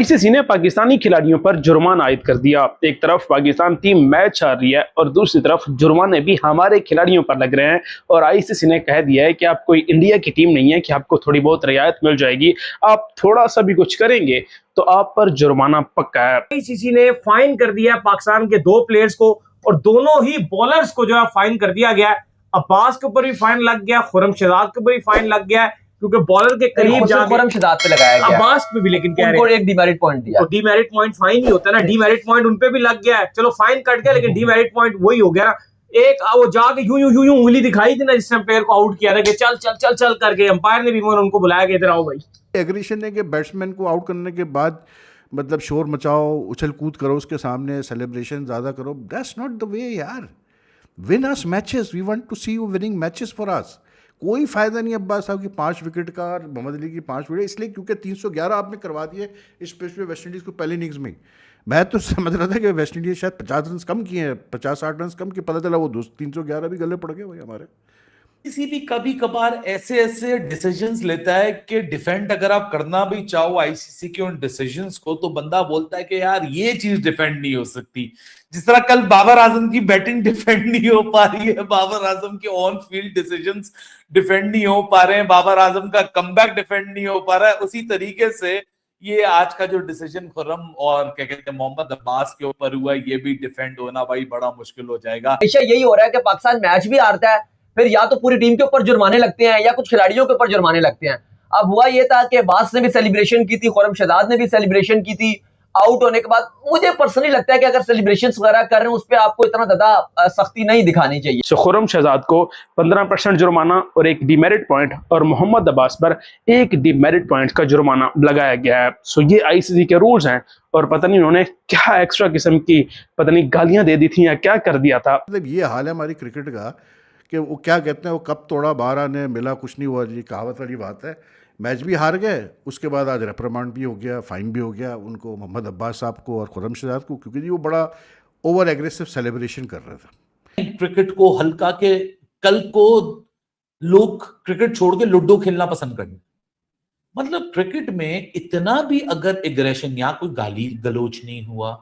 ICC ने पाकिस्तानी खिलाड़ियों पर जुर्माना आयद कर दिया। एक तरफ पाकिस्तान टीम मैच हार रही है और दूसरी तरफ जुर्माने भी हमारे खिलाड़ियों पर लग रहे हैं और आईसीसी ने कह दिया है कि आप कोई इंडिया की टीम नहीं है कि आपको थोड़ी बहुत रियायत मिल जाएगी, आप थोड़ा सा भी कुछ करेंगे तो आप पर जुर्माना पक्का है। आईसीसी ने फाइन कर दिया पाकिस्तान के 2 प्लेयर्स को और दोनों ही बॉलर्स को जो है फाइन कर दिया गया। अब्बास के ऊपर भी फाइन लग गया, खुर्रम शहजाद के ऊपर भी फाइन लग गया क्योंकि बॉलर के करीब जाके खुर्रम शहजाद पे लगाया गया, अब्बास पे भी, लेकिन कह रहे हैं एक डीमेरिट पॉइंट दिया। तो डीमेरिट पॉइंट फाइन ही होता है ना, डीमेरिट पॉइंट उन पे भी लग गया है। चलो फाइन कट गया लेकिन डीमेरिट पॉइंट वही हो गया ना। एक वो जाके यूं यूं यूं यूं उंगली दिखाई थी ना जिसने प्लेयर को आउट किया था कि चल चल चल चल करके, अंपायर ने भी उनको बुलाया कि इधर आओ भाई। एग्रेशन है कि बैट्समैन को आउट करने के बाद मतलब शोर मचाओ, उछल कूद करो उसके सामने, सेलिब्रेशन ज़्यादा करो। दैट्स नॉट द वे यार। Win us matches, we want to see you winning matches for us. कोई फ़ायदा नहीं अब्बास साहब की 5 विकेट का और मोहम्मद अली की 5 विकेट, इसलिए क्योंकि 311 आपने करवा दिए इस पिच पे वेस्ट इंडीज़ को पहले इनिंग्स में। मैं तो समझ रहा था कि वेस्ट इंडीज़ शायद 50 रन कम किए हैं, 50-60 रन कम किए, पता चला वो 311 भी गले पड़ गए भाई हमारे। किसी भी कभी कभार ऐसे डिसीजंस लेता है कि डिफेंड अगर आप करना भी चाहो आईसीसी के उन डिसीजंस को, तो बंदा बोलता है कि यार ये चीज डिफेंड नहीं हो सकती। जिस तरह कल बाबर आजम की बैटिंग डिफेंड नहीं हो पा रही है, बाबर आजम के ऑन फील्ड डिसीजंस डिफेंड नहीं हो पा रहे हैं, बाबर आजम का कमबैक डिफेंड नहीं हो पा रहा है, उसी तरीके से ये आज का जो डिसीजन खुर्रम और क्या कहते हैं मोहम्मद अब्बास के ऊपर हुआ, ये भी डिफेंड होना भाई बड़ा मुश्किल हो जाएगा। हमेशा यही हो रहा है कि पाकिस्तान मैच भी हारता है, फिर या तो पूरी टीम के ऊपर जुर्माने लगते हैं या कुछ खिलाड़ियों के ऊपर जुर्माने लगते हैं। अब हुआ ये था कि अब्बास ने भी सेलिब्रेशन की थी, खुर्रम शहजाद ने भी सेलिब्रेशन की थी आउट होने के बाद। मुझे पर्सनली लगता है कि अगर सेलिब्रेशंस वगैरह कर रहे हैं उस पर आपको इतना ज्यादा सख्ती नहीं दिखानी चाहिए। सो खुर्रम शहजाद को 15% जुर्माना और एक डीमेरिट पॉइंट और मोहम्मद अब्बास पर एक डीमेरिट पॉइंट का जुर्माना लगाया गया है। सो ये आईसीसी के रूल्स हैं और पता नहीं उन्होंने क्या एक्स्ट्रा किस्म की पता नहीं गालियां दे दी थी या क्या कर दिया था। मतलब ये हाल है हमारी क्रिकेट का कि वो क्या कहते हैं, वो कब तोड़ा 12 ने मिला कुछ नहीं हुआ जी, कहावत वाली बात है। मैच भी हार गए, उसके बाद आज रेप्रिमांड भी हो गया, फाइन भी हो गया उनको, मोहम्मद अब्बास साहब को और खुर्रम शहजाद को, क्योंकि जी वो बड़ा ओवर एग्रेसिव सेलिब्रेशन कर रहा था। क्रिकेट को हल्का के कल को लोग क्रिकेट छोड़ के लूडो खेलना पसंद करते, मतलब क्रिकेट में इतना भी अगर एग्रेशन या कोई गाली गलोच नहीं हुआ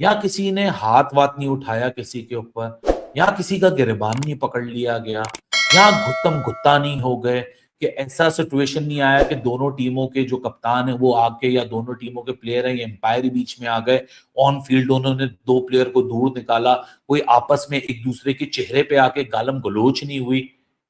या किसी ने हाथ वाथ नहीं उठाया किसी के ऊपर या किसी का गिरबान नहीं पकड़ लिया गया या घुत्तम घुत्ता नहीं हो गए, कि ऐसा सिचुएशन नहीं आया कि दोनों टीमों के जो कप्तान है वो आके या दोनों टीमों के प्लेयर हैं एम्पायर बीच में आ गए, ऑन फील्ड उन्होंने 2 प्लेयर को दूर निकाला, कोई आपस में एक दूसरे के चेहरे पे आके गालम गलोच नहीं हुई।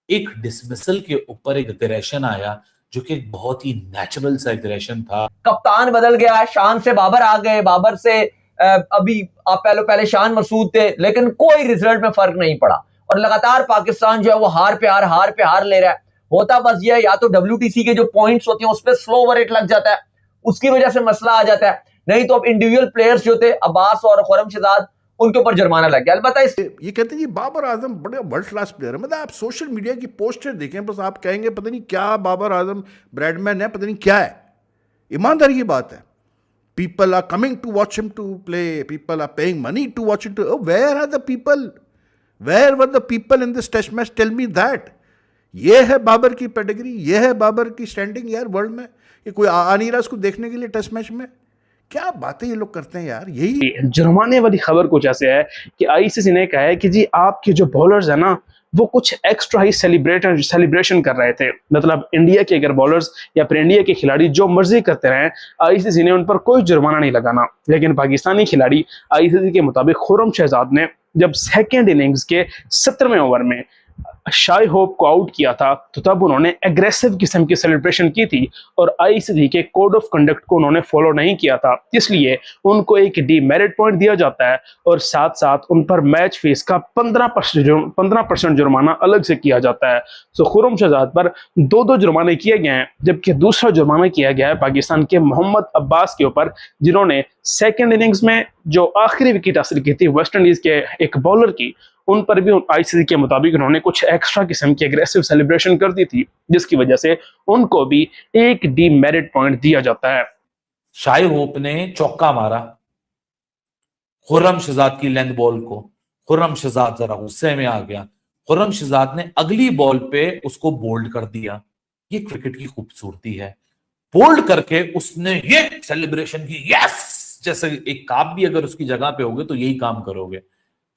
एक डिसमिसल के ऊपर एक एग्रेशन आया जो कि एक बहुत ही नेचुरल सा एग्रेशन था। कप्तान बदल गया, शान से बाबर आ गए, बाबर से अभी आप पहले शान मसूद थे, लेकिन कोई रिजल्ट में फर्क नहीं पड़ा और लगातार पाकिस्तान जो है वो हार पे हार ले रहा है। होता बस ये है, या तो डब्ल्यूटीसी के जो पॉइंट्स होते हैं उस पर स्लो ओवर रेट लग जाता है, उसकी वजह से मसला आ जाता है, नहीं तो अब इंडिविजुअल प्लेयर्स जो थे अब्बास और खुर्रम शहजाद उनके ऊपर जुर्माना लग गया। अलबत्ता ये कहते हैं कि बाबर आजम बड़े वर्ल्ड क्लास प्लेयर है। मतलब आप सोशल मीडिया की पोस्टर देखें, बस आप कहेंगे पता नहीं क्या बाबर आजम ब्रैडमैन है, पता नहीं क्या है। ईमानदारी की बात है, people are coming to watch him to play, people are paying money to watch him to, oh, where are the people, where were the people in this test match, tell me that। ये है बाबर की pedigree, ये है बाबर की standing यार world में। ये कोई आ नहीं रहा उसको देखने के लिए टेस्ट मैच में? क्या बातें ये लोग करते हैं यार। यही जुर्माने वाली खबर कुछ ऐसे है कि आईसीसी ने कहा है कि जी आपके जो बॉलर्स है ना वो कुछ एक्स्ट्रा ही सेलिब्रेशन कर रहे थे। मतलब इंडिया के अगर बॉलर्स या फिर इंडिया के खिलाड़ी जो मर्जी करते रहे, आईसीसी ने उन पर कोई जुर्माना नहीं लगाना, लेकिन पाकिस्तानी खिलाड़ी आईसीसी के मुताबिक खुर्रम शहजाद ने जब सेकेंड इनिंग्स के 17वें ओवर में शाई होप को आउट किया था तो तब उन्होंने एग्रेसिव किस्म की सेलिब्रेशन की थी और आईसीसी के कोड ऑफ कंडक्ट को उन्होंने फॉलो नहीं किया था, इसलिए उनको एक डीमेरिट पॉइंट दिया जाता है और साथ साथ उन पर मैच फीस का 15% जुर्माना अलग से किया जाता है। सो खुर्रम शहजाद पर 2 जुर्माने किए गए हैं, जबकि दूसरा जुर्माना किया गया है पाकिस्तान के मोहम्मद अब्बास के ऊपर, जिन्होंने सेकेंड इनिंग्स में जो आखिरी विकेट हासिल की थी वेस्ट इंडीज के एक बॉलर की, उन पर भी आईसीसी के मुताबिक उन्होंने कुछ एक्स्ट्रा किस्म की एग्रेसिव सेलिब्रेशन कर दी थी, जिसकी वजह से उनको भी एक डीमेरिट पॉइंट दिया जाता है। शाई होप ने चौका मारा खुर्रम शहजाद की लेंथ बॉल को, खुर्रम शहजाद जरा गुस्से में आ गया, खुर्रम शहजाद ने अगली बॉल पे उसको बोल्ड कर दिया। ये क्रिकेट की खूबसूरती है। बोल्ड करके उसने ये सेलिब्रेशन की, यस, जैसे एक आप भी अगर उसकी जगह पे होगे तो यही काम करोगे।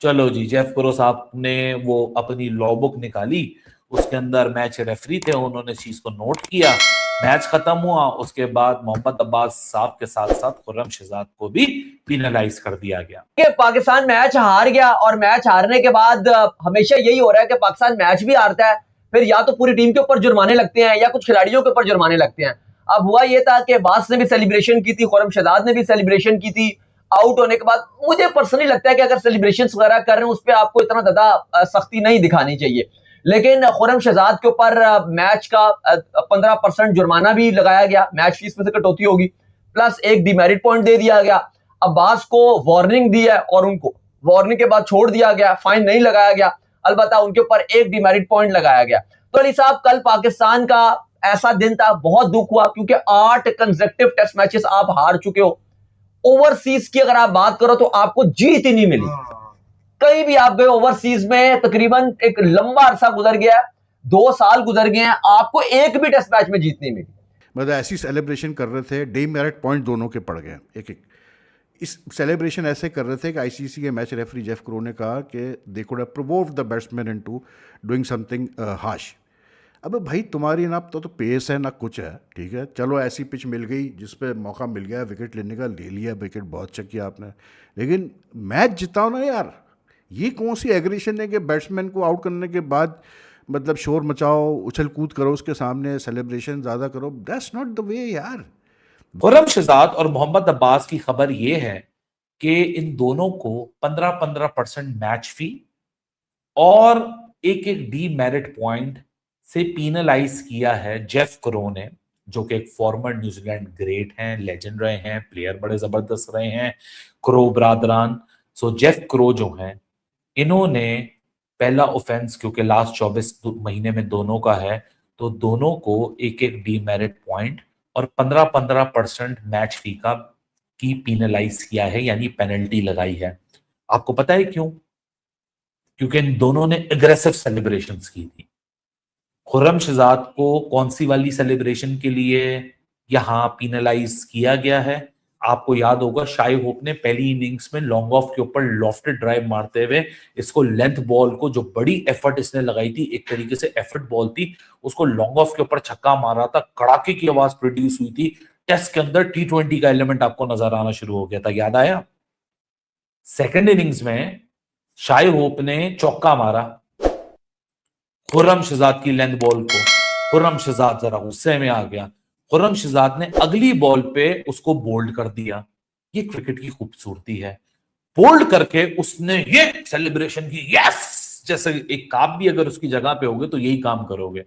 चलो जी, जेफ करो साहब ने वो अपनी लॉ बुक निकाली, उसके अंदर मैच रेफरी थे, उन्होंने इस चीज को नोट किया, मैच खत्म हुआ, उसके बाद मोहम्मद अब्बास साहब के साथ साथ खुर्रम शहजाद को भी पिनलाइज कर दिया गया। कि पाकिस्तान मैच हार गया और मैच हारने के बाद हमेशा यही हो रहा है कि पाकिस्तान मैच भी हारता है, फिर या तो पूरी टीम के ऊपर जुर्माने लगते हैं या कुछ खिलाड़ियों के ऊपर जुर्माने लगते हैं। अब हुआ ये था कि बास ने भी सेलिब्रेशन की थी, खुर्रम शहजाद ने भी सेलिब्रेशन की थी आउट होने के बाद। मुझे पर्सनली लगता है कि अगर सेलिब्रेशन वगैरह कर रहे हैं उस पर आपको इतना ज्यादा सख्ती नहीं दिखानी चाहिए, लेकिन खुर्रम शहजाद के ऊपर मैच का 15% जुर्माना भी लगाया गया, मैच फीस में से कटौती होगी, प्लस एक डिमेरिट पॉइंट दे दिया गया। अब्बास को वार्निंग दी है और उनको वार्निंग के बाद छोड़ दिया गया, फाइन नहीं लगाया गया, अलबत्ता उनके ऊपर एक डिमेरिट पॉइंट लगाया गया। तो अली साहब, कल पाकिस्तान का ऐसा दिन था, बहुत दुख हुआ क्योंकि 8 कंसेक्टिव टेस्ट मैचेस आप हार चुके हो। ओवरसीज की अगर आप बात करो तो आपको जीत ही नहीं मिली, कहीं भी आप गए ओवरसीज में, तकरीबन एक लंबा अरसा गुजर गया, 2 साल गुजर गए हैं, आपको एक भी टेस्ट मैच में जीत नहीं मिली। मतलब ऐसी सेलिब्रेशन कर रहे थे, डीमेरिट पॉइंट दोनों के पड़ गए एक एक। इस सेलिब्रेशन ऐसे कर रहे थे कि आईसीसी के मैच रेफरी जेफ क्रो ने कहा कि they could have provoked the batsman into doing something harsh. अब भाई तुम्हारी ना तो पेस है ना कुछ है, ठीक है, चलो ऐसी पिच मिल गई जिस पे मौका मिल गया विकेट लेने का, ले लिया विकेट, बहुत अच्छा किया आपने, लेकिन मैच जिताओ ना यार। ये कौन सी एग्रेशन है कि बैट्समैन को आउट करने के बाद मतलब शोर मचाओ, उछल कूद करो उसके सामने, सेलिब्रेशन ज़्यादा करो, दैट्स नॉट द वे यार। खुर्रम शहजाद और मोहम्मद अब्बास की खबर यह है कि इन दोनों को 15% मैच फी और एक डीमेरिट पॉइंट से पिनलाइज किया है जेफ क्रो ने, जो कि एक फॉर्मर न्यूजीलैंड ग्रेट हैं, लेजेंड रहे हैं, प्लेयर बड़े जबरदस्त रहे हैं, क्रो ब्रादरान। सो जेफ क्रो जो हैं, इन्होंने पहला ऑफेंस, क्योंकि लास्ट 24 महीने में दोनों का है, तो दोनों को एक डीमेरिट पॉइंट और 15% मैच फी का की पिनलाइज किया है, यानी पेनल्टी लगाई है। आपको पता है क्यों? क्योंकि इन दोनों ने एग्रेसिव सेलिब्रेशंस की थी। खुर्रम शहजाद को कौन सी वाली सेलिब्रेशन के लिए यहां पिनलाइज किया गया है? आपको याद होगा, शाहिद होप ने पहली इनिंग्स में लॉन्ग ऑफ के ऊपर लॉफ्टेड ड्राइव मारते हुए इसको लेंथ बॉल को, जो बड़ी एफर्ट इसने लगाई थी, एक तरीके से एफर्ट बॉल थी, उसको लॉन्ग ऑफ के ऊपर छक्का मारा था, कड़ाके की आवाज प्रोड्यूस हुई थी। टेस्ट के अंदर T20 का एलिमेंट आपको नजर आना शुरू हो गया था, याद आया? सेकेंड इनिंग्स में शाहिद होप ने चौका मारा खुर्रम शहजाद की लेंथ बॉल को, खुर्रम शहजाद जरा गुस्से में आ गया, खुर्रम शहजाद ने अगली बॉल पे उसको बोल्ड कर दिया। ये क्रिकेट की खूबसूरती है, बोल्ड करके उसने ये सेलिब्रेशन की, यस, जैसे एक आप भी अगर उसकी जगह पे होगे तो यही काम करोगे।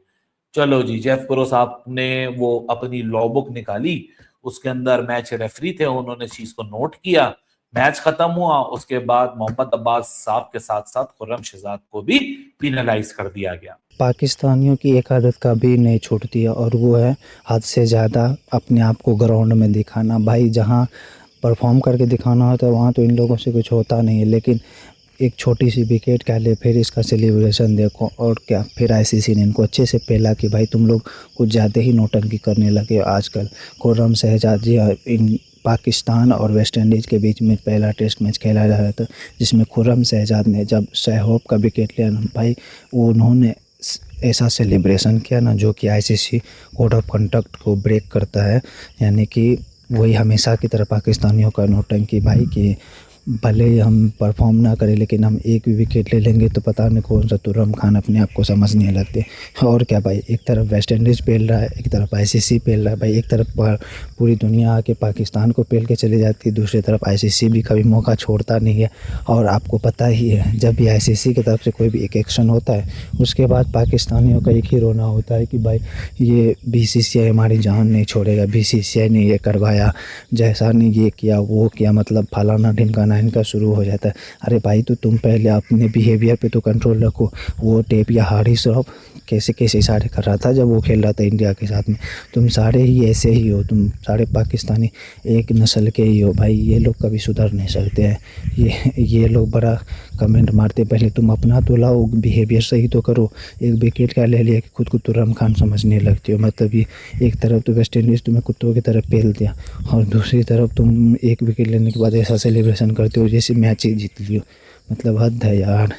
चलो जी, जेफ करो साहब ने वो अपनी लॉ बुक निकाली, उसके अंदर मैच रेफरी थे, उन्होंने इस चीज को नोट किया, मैच खत्म हुआ, उसके बाद मोहम्मद अब्बास साहब के साथ साथ खुर्रम शहजाद को भी पिनलाइज कर दिया गया। पाकिस्तानियों की एक आदत का भी नहीं छूटती है, और वो है हद से ज़्यादा अपने आप को ग्राउंड में दिखाना। भाई जहाँ परफॉर्म करके दिखाना होता है वहाँ तो इन लोगों से कुछ होता नहीं है, लेकिन एक छोटी सी विकेट क्या ले, फिर इसका सेलिब्रेशन देखो, और क्या फिर आईसीसी ने इनको अच्छे से पेला कि भाई तुम लोग कुछ ज़्यादा ही नौटंकी करने लगे आजकल। खुर्रम शहजाद जी इन पाकिस्तान और वेस्ट इंडीज़ के बीच में पहला टेस्ट मैच खेला जा रहा था, जिसमें खुर्रम शहजाद ने जब सहहोप का विकेट लिया भाई, वो उन्होंने ऐसा सेलिब्रेशन किया ना जो कि आईसीसी कोड ऑफ कंडक्ट को ब्रेक करता है। यानी कि वही हमेशा की तरह पाकिस्तानियों का नौटंकी भाई कि भले ही हम परफॉर्म ना करें लेकिन हम एक भी विकेट ले लेंगे तो पता नहीं कौन सा तुर्रम खान अपने आप को समझने लगते। और क्या भाई, एक तरफ वेस्ट इंडीज़ पेल रहा है, एक तरफ आईसीसी पेल रहा है भाई, एक तरफ पूरी दुनिया आके पाकिस्तान को पेल के चली जाती है, दूसरी तरफ आईसीसी भी कभी मौका छोड़ता नहीं है। और आपको पता ही है, जब भी आईसीसी की तरफ से कोई भी एक एक्शन होता है उसके बाद पाकिस्तानियों का एक ही रोना होता है कि भाई ये बीसीसीआई हमारी जान नहीं छोड़ेगा, बीसीसीआई ने ये करवाया, जैसा नहीं ये किया वो किया, मतलब फलाना ढिमकाना बोलना इनका शुरू हो जाता है। अरे भाई तो तुम पहले अपने बिहेवियर पे तो कंट्रोल रखो। वो टेप या हारिस श्रॉफ कैसे कैसे इशारे कर रहा था जब वो खेल रहा था इंडिया के साथ में। तुम सारे ही ऐसे ही हो, तुम सारे पाकिस्तानी एक नस्ल के ही हो भाई। ये लोग कभी सुधर नहीं सकते हैं। ये लोग बड़ा कमेंट मारते, पहले तुम अपना तो लाओ, बिहेवियर सही तो करो। एक विकेट क्या ले लिया कि खुद को तुर्रम खान समझने लगती हो। मतलब ये एक तरफ तो वेस्ट इंडीज़ तुम्हें कुत्तों की तरफ पेल दिया और दूसरी तरफ तुम एक विकेट लेने के बाद ऐसा सेलिब्रेशन करते हो जैसे मैच ही जीत लियो। मतलब हद है यार।